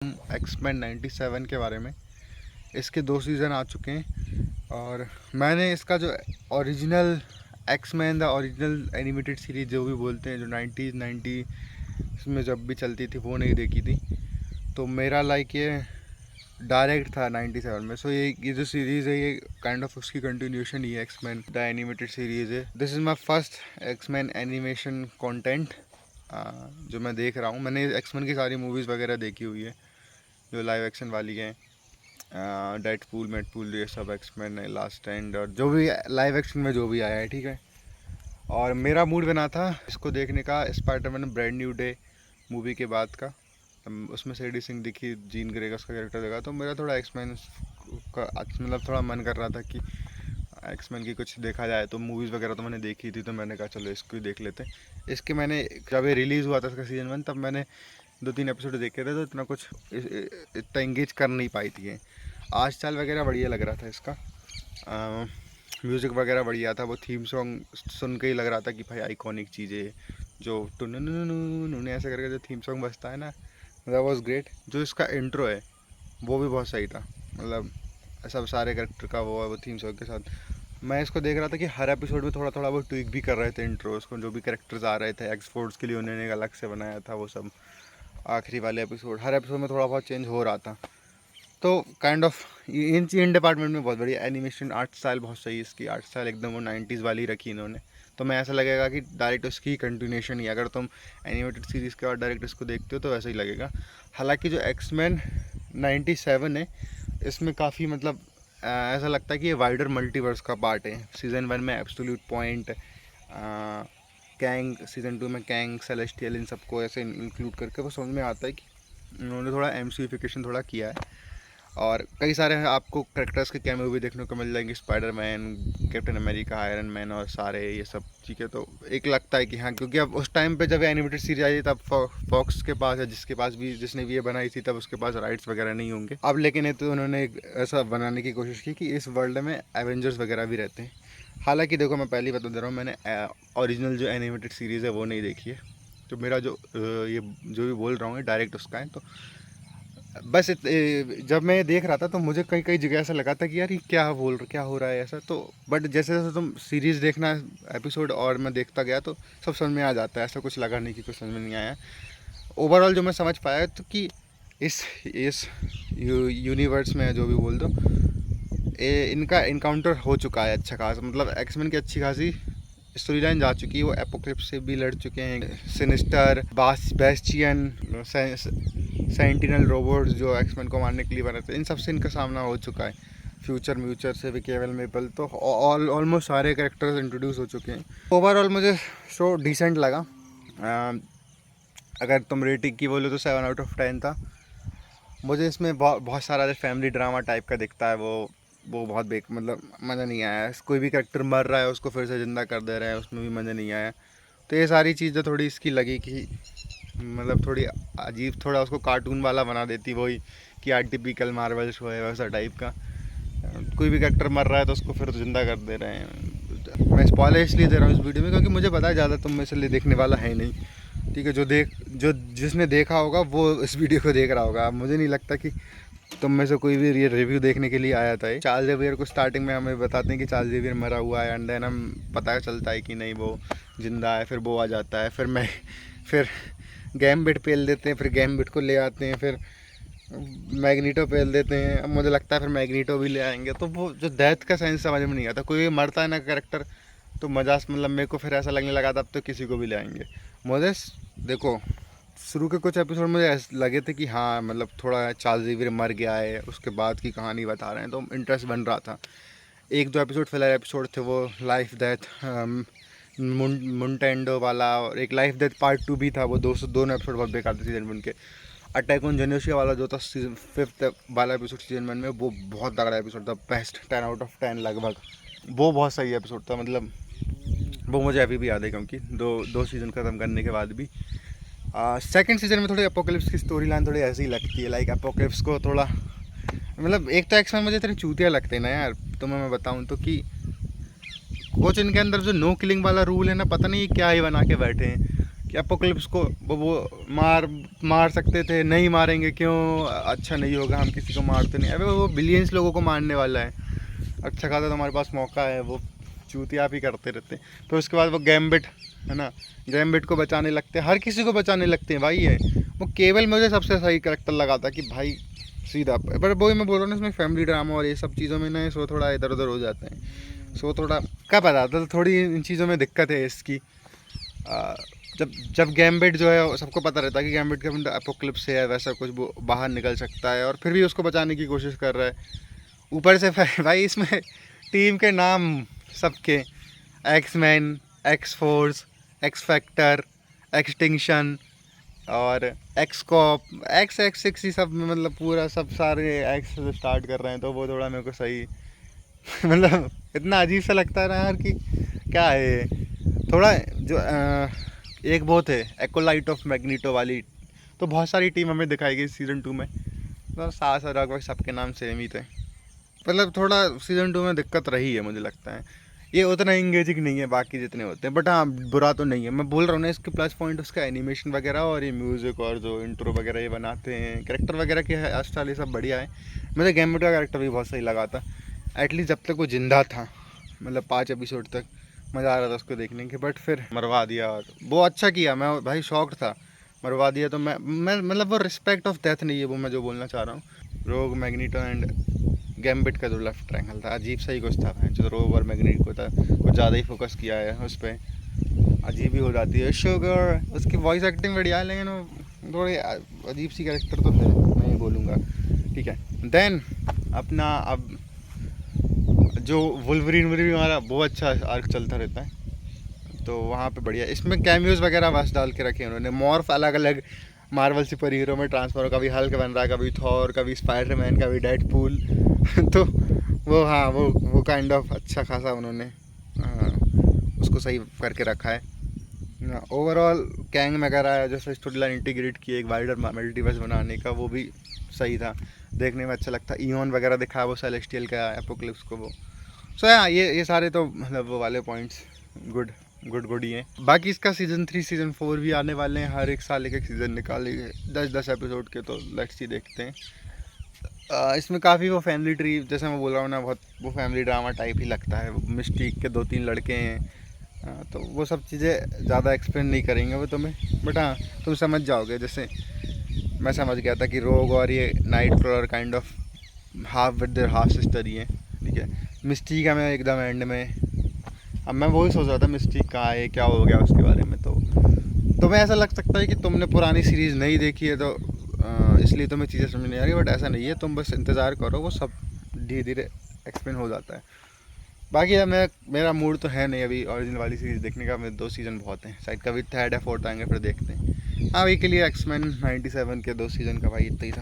X Men 97 के बारे में। इसके 2 सीज़न आ चुके हैं और मैंने इसका जो original X Men the original animated series जो भी बोलते हैं, जो 90 में जब भी चलती थी वो नहीं देखी थी। तो मेरा लाइक ये डायरेक्ट था 97 में। सो ये जो सीरीज़ है ये काइंड ऑफ उसकी कंटिन्यूशन ही है। एक्समैन द एनिमेटेड सीरीज़ है। This is my first X Men animation content जो मैं देख रहा हूँ। मैंने एक्समैन की सारी मूवीज़ वगैरह देखी हुई है जो लाइव एक्शन वाली हैं, डेडपूल मेडपूल, ये सब एक्समैन, लास्ट स्टैंड और जो भी लाइव एक्शन में जो भी आया है, ठीक है। और मेरा मूड बना था इसको देखने का Spiderman brand new day movie के बाद का। उसमें सेडी सिंह दिखी, जीन ग्रे का उसका कैरेक्टर देखा, तो मेरा थोड़ा एक्समैन का मतलब थोड़ा मन कर रहा था कि एक्समैन की कुछ देखा जाए। तो मूवीज़ वगैरह तो मैंने देखी थी, तो मैंने कहा चलो इसको ही देख लेते हैं। इसके मैंने जब ये रिलीज़ हुआ था इसका सीज़न 1, तब मैंने 2-3 एपिसोड देखे थे, तो इतना कुछ इतना इंगेज कर नहीं पाई थी। आज चाल वगैरह बढ़िया लग रहा था इसका, म्यूज़िक वगैरह बढ़िया था। वो थीम सॉन्ग सुन के ही लग रहा था कि भाई आइकॉनिक चीज़ें, जो टुन ऐसे करके जो थीम सॉन्ग बजता है ना, दैट वाज ग्रेट। जो इसका इंट्रो है वो भी बहुत सही था, मतलब सब सारे कैरेक्टर का वो थीम सॉन्ग के साथ। मैं इसको देख रहा था कि हर एपिसोड में थोड़ा थोड़ा वो ट्विक भी कर रहे थे इंट्रो उसको, जो भी कैरेक्टर्स आ रहे थे एक्स फोर्स के लिए उन्होंने एक अलग से बनाया था वो सब। आखिरी वाले एपिसोड, हर एपिसोड में थोड़ा बहुत चेंज हो रहा था। तो काइंड ऑफ इन डिपार्टमेंट में बहुत बढ़िया एनिमेशन, आर्ट स्टाइल बहुत सही है इसकी। आर्ट स्टाइल एकदम वो 90s वाली रखी इन्होंने। तो मैं ऐसा लगेगा कि डायरेक्ट उसकी कंटिन्यूशन ही, अगर तुम एनिमेटेड सीरीज़ के बाद डायरेक्ट इसको देखते हो तो वैसा ही लगेगा। हालांकि जो एक्समैन 97 है इसमें काफ़ी मतलब ऐसा लगता है कि ये वाइडर मल्टीवर्स का पार्ट है। सीज़न 1 में एब्सोल्यूट पॉइंट, कैंग, सीज़न 2 में कैंग, सेलेस्टियल, इन सबको ऐसे इंक्लूड करके वो समझ में आता है कि उन्होंने थोड़ा एमसीफिकेशन थोड़ा किया है। और कई सारे आपको कैरेक्टर्स के कैमियो भी देखने को मिल जाएंगे, Spiderman, captain America, iron man और सारे ये सब, ठीक है। तो एक लगता है कि हाँ, क्योंकि अब उस टाइम पे जब एनिमेटेड सीरीज आई तब फॉक्स के पास या जिसके पास भी, जिसने भी ये बनाई थी, तब उसके पास राइट्स वगैरह नहीं होंगे। अब लेकिन ये तो उन्होंने ऐसा बनाने की कोशिश की कि इस वर्ल्ड में एवेंजर्स वगैरह भी रहते हैं। हालांकि देखो, मैं पहले ही बता दे रहा हूँ, मैंने ओरिजिनल जो एनिमेटेड सीरीज़ है वो नहीं देखी है। तो मेरा जो ये जो भी बोल रहा हूँ डायरेक्ट उसका है। तो बस जब मैं देख रहा था तो मुझे कई कई जगह ऐसा लगा था कि यार ये क्या हो रहा है ऐसा। तो बट जैसे जैसे तुम सीरीज़ देखना एपिसोड और मैं देखता गया तो सब समझ में आ जाता है। ऐसा कुछ लगा नहीं कि कुछ समझ में नहीं आया। ओवरऑल जो मैं समझ पाया तो कि इस यूनिवर्स में जो भी बोल दो, इनका इनकाउंटर हो चुका है अच्छा खासा। मतलब एक्समैन की अच्छी खासी स्टोरी लाइन जा चुकी है। वो एपोक्लिप्स से भी लड़ चुके हैं, सिनिस्टर, बेस्टियन, सेंटिनल रोबोट्स जो एक्समैन को मारने के लिए बने थे, इन सब से इनका सामना हो चुका है। फ्यूचर से भी, केवल मेपल, तो ऑलमोस्ट सारे कैरेक्टर्स इंट्रोड्यूस हो चुके हैं। ओवरऑल मुझे शो डिसेंट लगा। अगर तुम रेटिंग की बोलो तो 7/10 था। मुझे इसमें बहुत सारा फैमिली ड्रामा टाइप का दिखता है, वो बहुत मतलब मज़ा नहीं आया। कोई भी कैरेक्टर मर रहा है उसको फिर से ज़िंदा कर दे रहे हैं, उसमें भी मज़ा नहीं आया। तो ये सारी चीज़ें थोड़ी इसकी लगी कि मतलब थोड़ी अजीब, थोड़ा उसको कार्टून वाला बना देती, वही कि आर्टिपिकल मार्वल शो है वैसा टाइप का। कोई भी कैरेक्टर मर रहा है तो उसको फिर ज़िंदा कर दे रहे हैं। मैं स्पॉइलर इसलिए दे रहा हूँ इस वीडियो में क्योंकि मुझे पता है ज़्यादा तुम में से देखने वाला है नहीं, ठीक है। जो जिसने देखा होगा वो इस वीडियो को देख रहा होगा। मुझे नहीं लगता कि तुम में से कोई भी ये रिव्यू देखने के लिए आया था। चार्ल्स ज़ेवियर को स्टार्टिंग में हमें बताते हैं कि चार्ल्स ज़ेवियर मरा हुआ है, एंड देन हम पता चलता है कि नहीं वो ज़िंदा है। फिर वो आ जाता है, फिर गैम्बिट पेल देते हैं, फिर गैम्बिट को ले आते हैं, फिर मैग्नीटो पेल देते हैं। अब मुझे लगता है फिर मैग्नीटो भी ले आएंगे। तो वो जो डेथ का सेंस समझ में नहीं आता। कोई भी मरता है ना कैरेक्टर तो मजाक, मतलब मेरे को फिर ऐसा लगने लगा था अब तो किसी को भी ले आएंगे। मुझे देखो, शुरू के कुछ एपिसोड मुझे ऐसे लगे थे कि हाँ मतलब थोड़ा चार्ल्स ज़ेवियर मर गया है, उसके बाद की कहानी बता रहे हैं, तो इंटरेस्ट बन रहा था। 1-2 एपिसोड फिलर एपिसोड थे, वो लाइफ डेथ मुंटेंडो वाला, और एक लाइफ डेथ पार्ट 2 भी था। वो दोनों एपिसोड बहुत बेकार थे सीजन 1 के। अटैक ऑन जेनोसिया वाला जो था सीजन 5 वाला एपिसोड सीजन 1 में, वो बहुत तगड़ा एपिसोड था, बेस्ट 10/10 लगभग। वो बहुत सही एपिसोड था, मतलब वो मुझे अभी भी याद है क्योंकि दो सीज़न ख़त्म करने के बाद भी। सेकंड सीज़न में थोड़ी एपोकलिप्स की स्टोरी लाइन थोड़ी ऐसी ही लगती है, लाइक एपोकलिप्स को थोड़ा मतलब, एक तो एक्समैन मुझे इतने चूतिया लगते हैं ना यार, तुम्हें मैं बताऊं तो कि कुछ इनके अंदर जो नो किलिंग वाला रूल है ना, पता नहीं क्या ही बना के बैठे हैं। कि एपोकलिप्स को वो मार सकते थे, नहीं मारेंगे क्यों, अच्छा नहीं होगा, हम किसी को मारते नहीं। अबे वो बिलियंस लोगों को मारने वाला है, अच्छा खासा तो हमारे पास मौका है, वो चूतिया भी करते रहते हैं। फिर उसके बाद वो गैम्बिट है ना, गैम्बिट को बचाने लगते हैं, हर किसी को बचाने लगते हैं भाई। ये वो केवल मुझे सबसे सही करेक्टर लगा था कि भाई सीधा, पर वही मैं बोल रहा हूँ ना, इसमें फैमिली ड्रामा और ये सब चीज़ों में ना सो थोड़ा इधर उधर हो जाते हैं। सो थोड़ा क्या पता था, थोड़ी इन चीज़ों में दिक्कत है इसकी। जब जब गैम्बिट जो है सबको पता रहता है कि गैम्बिट के अंदर एपोक्लिप्स है, वैसा कुछ वो बाहर निकल सकता है, और फिर भी उसको बचाने की कोशिश कर रहा है। ऊपर से भाई इसमें टीम के नाम सबके, X man, X force, X factor, extinction और X cop, X X six, ही सब मतलब पूरा सब सारे एक्स से स्टार्ट कर रहे हैं, तो वो थोड़ा मेरे को सही मतलब इतना अजीब सा लगता है ना यार कि क्या है ये। थोड़ा जो एक बहुत है एकोलाइट ऑफ मैग्नीटो वाली, तो बहुत सारी टीम हमें दिखाई गई सीज़न 2 में, तो सास और लगभग सबके नाम सेम ही थे। मतलब थोड़ा सीज़न 2 में दिक्कत रही है मुझे लगता है, ये उतना इंगेजिंग नहीं है बाकी जितने होते हैं, बट हाँ बुरा तो नहीं है। मैं बोल रहा हूँ ना, इसके प्लस पॉइंट उसका एनिमेशन वगैरह और ये म्यूज़िक और जो इंट्रो वगैरह ये बनाते हैं, कैरेक्टर वगैरह के स्टाइल ये सब बढ़िया है। मुझे गैम्बिट का कैरेक्टर भी बहुत सही लगा था, एटलीस्ट जब तक वो जिंदा था, मतलब 5 एपिसोड तक मज़ा आ रहा था उसको देखने के, बट फिर मरवा दिया। और वो अच्छा किया, मैं भाई शॉक्ड था, मरवा दिया। तो मैं मतलब वो रिस्पेक्ट ऑफ डेथ नहीं है वो, मैं जो बोलना चाह रहा हूँ। रोग, मैग्नीटो एंड गैम्बिट का जो लेफ्ट ट्रायंगल था, अजीब सा ही कुछ था जो रोग और मैग्नीटो को था, कुछ ज़्यादा ही फोकस किया है उस पर, अजीब ही हो जाती है। शुगर, उसकी वॉइस एक्टिंग बढ़िया है, लेकिन वो थोड़ी अजीब सी कैरेक्टर तो है, मैं ये बोलूँगा। ठीक है, देन अपना अब जो वुल्वरीन हमारा वो अच्छा आर्क चलता रहता है, तो वहाँ पे बढ़िया। इसमें कैमियोज वगैरह बस डाल के रखे उन्होंने, मॉर्फ अलग अलग मार्वल सुपर हीरो में ट्रांसफर, कभी हल्क बन रहा है, कभी थॉर, कभी स्पाइडरमैन, कभी डेडपूल तो वो हाँ वो काइंड ऑफ अच्छा खासा उन्होंने उसको सही करके रखा है। ओवरऑल कैंग वगैरह जैसे स्टोरी लाइन इंटीग्रेट की एक वाइडर मल्टीवर्स बनाने का, वो भी सही था, देखने में अच्छा लगता। इयन वगैरह दिखा वो सेलेस्टियल का एपोक्लिप्स को वो, सो हाँ ये सारे तो मतलब वो वाले पॉइंट्स गुड ही हैं। बाकी इसका सीज़न 3 सीज़न 4 भी आने वाले हैं, हर एक साल एक सीज़न निकालेंगे 10-10 एपिसोड के, तो लेट्स ही देखते हैं। इसमें काफ़ी वो फैमिली ट्री, जैसे मैं बोल रहा हूँ ना, बहुत वो फैमिली ड्रामा टाइप ही लगता है। मिस्टीक के 2-3 लड़के हैं, तो वो सब चीज़ें ज़्यादा एक्सप्लेन नहीं करेंगे वो तुम्हें, बट हाँ तुम समझ जाओगे। जैसे मैं समझ गया था कि रोग और ये nightcrawler kind of half with their half sister ही है, ठीक है। मिस्टीक हमें एकदम एंड में, अब मैं वही सोच रहा था मिस्टीक कहाँ है, क्या हो गया उसके बारे में। तो तुम्हें ऐसा लग सकता है कि तुमने पुरानी सीरीज़ नहीं देखी है, तो इसलिए तुम्हें चीज़ें समझ नहीं आ रही, बट ऐसा नहीं है, तुम बस इंतज़ार करो, वो सब धीरे धीरे एक्सप्लेन हो जाता है। बाकी अब मेरा मूड तो है नहीं अभी ओरिजिनल वाली सीरीज़ देखने का, मेरे 2 सीज़न बहुत हैं, शायद कभी 3rd या 4th आएंगे फिर देखते हैं। हाँ, अभी के लिए एक्समैन 97 के 2 सीज़न का भाई इतना ही था।